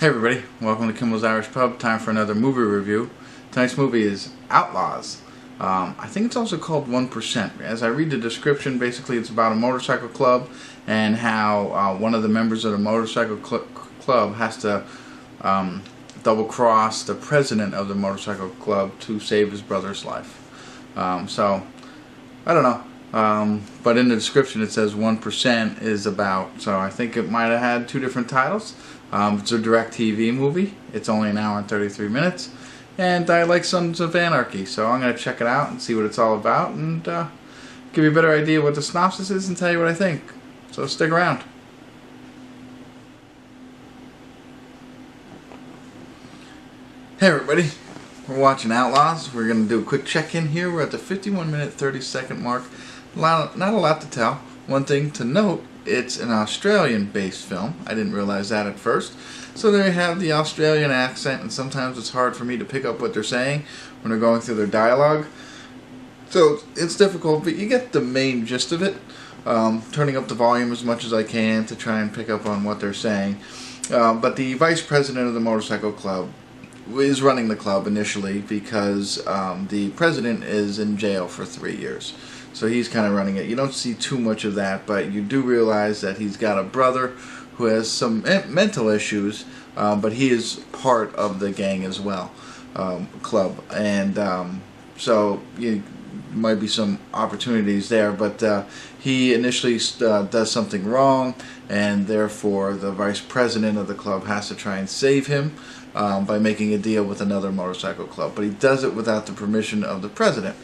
Hey everybody, welcome to Kimmel's Irish Pub. Time for another movie review. Tonight's movie is Outlaws. I think it's also called 1%. As I read the description, basically it's about a motorcycle club and how one of the members of the motorcycle club has to double cross the president of the motorcycle club to save his brother's life. So, I don't know. But in the description it says 1% is about, so I think it might have had two different titles. It's a direct TV movie. It's only an hour and 33 minutes. And I like Sons of Anarchy, so I'm going to check it out and see what it's all about and give you a better idea what the synopsis is and tell you what I think. So stick around. Hey everybody, we're watching Outlaws. We're going to do a quick check-in here. We're at the 51-minute, 30-second mark. Not a lot to tell. One thing to note, it's an Australian-based film. I didn't realize that at first. So they have the Australian accent, and sometimes it's hard for me to pick up what they're saying when they're going through their dialogue. So it's difficult, but you get the main gist of it. Turning up the volume as much as I can to try and pick up on what they're saying. But the vice president of the motorcycle club is running the club initially because the president is in jail for 3 years. So he's kind of running it. You don't see too much of that, but you do realize that he's got a brother who has some mental issues, but he is part of the gang as well, club. And so you might be some opportunities there, but he initially does something wrong, and therefore the vice president of the club has to try and save him by making a deal with another motorcycle club. But he does it without the permission of the president.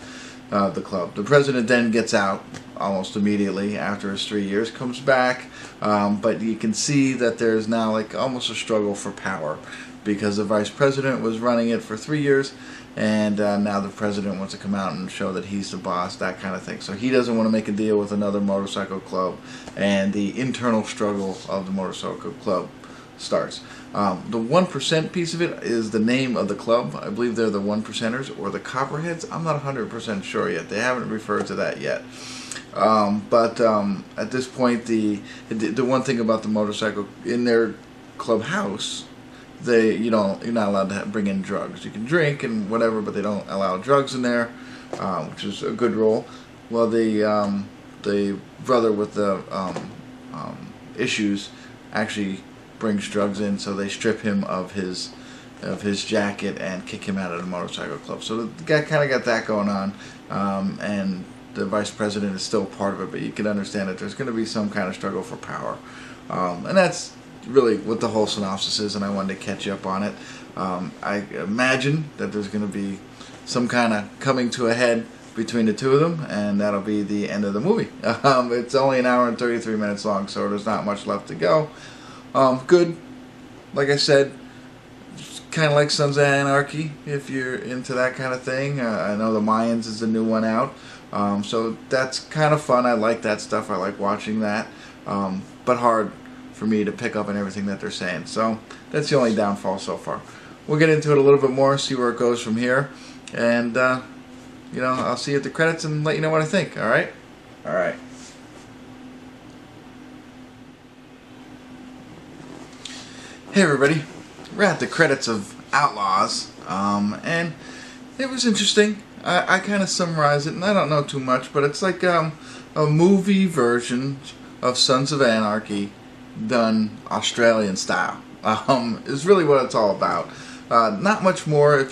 The club. The president then gets out almost immediately after his 3 years, comes back, but you can see that there's now like almost a struggle for power because the vice president was running it for 3 years, and now the president wants to come out and show that he's the boss, that kind of thing. So he doesn't want to make a deal with another motorcycle club, and the internal struggle of the motorcycle club starts. The 1% piece of it is the name of the club. I believe they're the 1%ers or the Copperheads. I'm not 100% sure yet. They haven't referred to that yet. But at this point, the one thing about the motorcycle in their clubhouse, you're not allowed to bring in drugs. You can drink and whatever, but they don't allow drugs in there, which is a good rule. Well, the brother with the issues actually brings drugs in, so they strip him of his jacket and kick him out of the motorcycle club. So the guy kind of got that going on, and the vice president is still part of it, but you can understand that there's going to be some kind of struggle for power, and that's really what the whole synopsis is, and I wanted to catch you up on it. I imagine that there's going to be some kind of coming to a head between the two of them, and that'll be the end of the movie. It's only an hour and 33 minutes long, so there's not much left to go. Good. Like I said, kind of like Sons of Anarchy, if you're into that kind of thing. I know the Mayans is the new one out, so that's kind of fun. I like that stuff. I like watching that, but hard for me to pick up on everything that they're saying. So that's the only downfall so far. We'll get into it a little bit more, see where it goes from here, and I'll see you at the credits and let you know what I think. All right? All right. Hey everybody, we're at the credits of Outlaws, and it was interesting. I kind of summarized it, and I don't know too much, but it's like a movie version of Sons of Anarchy done Australian style. Is really what it's all about. Not much more if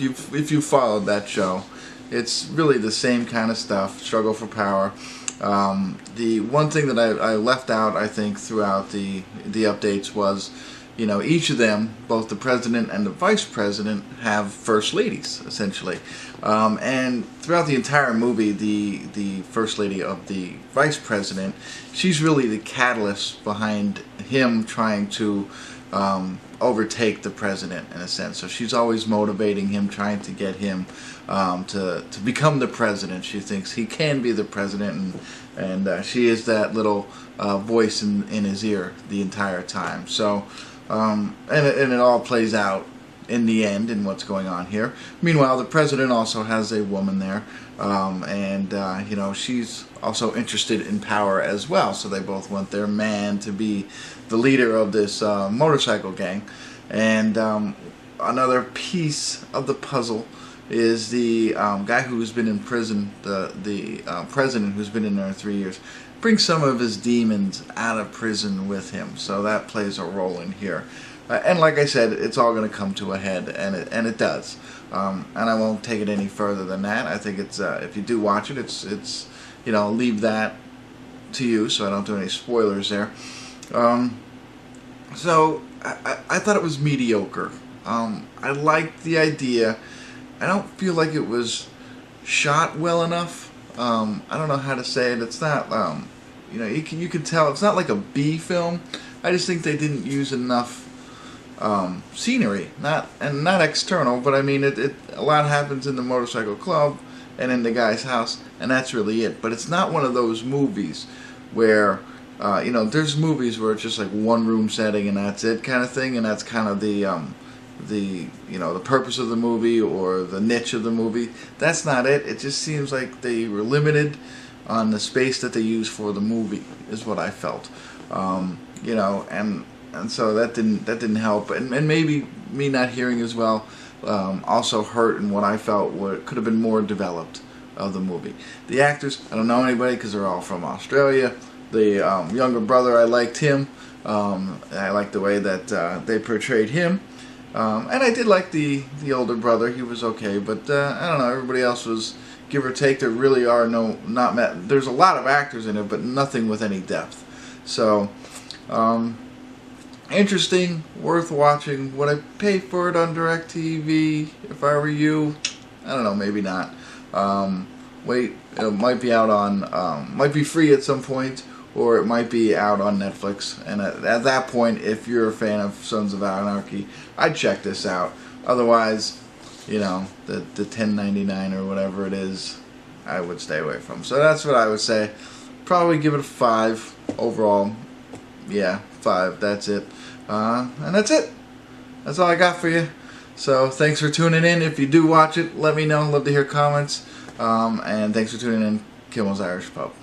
you followed that show. It's really the same kind of stuff, struggle for power. The one thing that I left out, I think, throughout the updates was, each of them, both the president and the vice president, have first ladies, essentially. And throughout the entire movie, the first lady of the vice president, she's really the catalyst behind him trying to overtake the president, in a sense. So she's always motivating him, trying to get him to become the president. She thinks he can be the president, and she is that little voice in his ear the entire time. So and it all plays out in the end in what's going on here. Meanwhile, the president also has a woman there, and she's also interested in power as well. So they both want their man to be the leader of this motorcycle gang. And another piece of the puzzle is the guy who's been in prison, the president who's been in there 3 years, brings some of his demons out of prison with him. So that plays a role in here. And like I said, it's all going to come to a head, and it does. And I won't take it any further than that. I think it's if you do watch it, it's you know, leave that to you, so I don't do any spoilers there. So I thought it was mediocre. I liked the idea. I don't feel like it was shot well enough. I don't know how to say it. It's not, you know, you can tell it's not like a B film. I just think they didn't use enough scenery, not external, but I mean a lot happens in the motorcycle club and in the guy's house, and that's really it. But it's not one of those movies where you know, there's movies where it's just like one room setting and that's it kind of thing, and that's kind of the you know, the purpose of the movie or the niche of the movie. That's not it. It just seems like they were limited on the space that they used for the movie, is what I felt. You know, and so that didn't help, and maybe me not hearing as well also hurt in what I felt could have been more developed of the movie. The actors, I don't know anybody because they're all from Australia. The younger brother, I liked him. I liked the way that they portrayed him. And I did like the older brother. He was okay, but I don't know. Everybody else was give or take. There really are there's a lot of actors in it, but nothing with any depth. So interesting, worth watching. Would I pay for it on DirecTV if I were you? I don't know. Maybe not. Wait, it might be out on. Might be free at some point, or it might be out on Netflix. And at that point, if you're a fan of Sons of Anarchy, I'd check this out. Otherwise, you know, the $10.99 or whatever it is, I would stay away from. So that's what I would say. Probably give it a 5 overall. Yeah, 5. That's it. And that's it. That's all I got for you. So thanks for tuning in. If you do watch it, let me know. Love to hear comments. And thanks for tuning in. Kimmel's Irish Pub.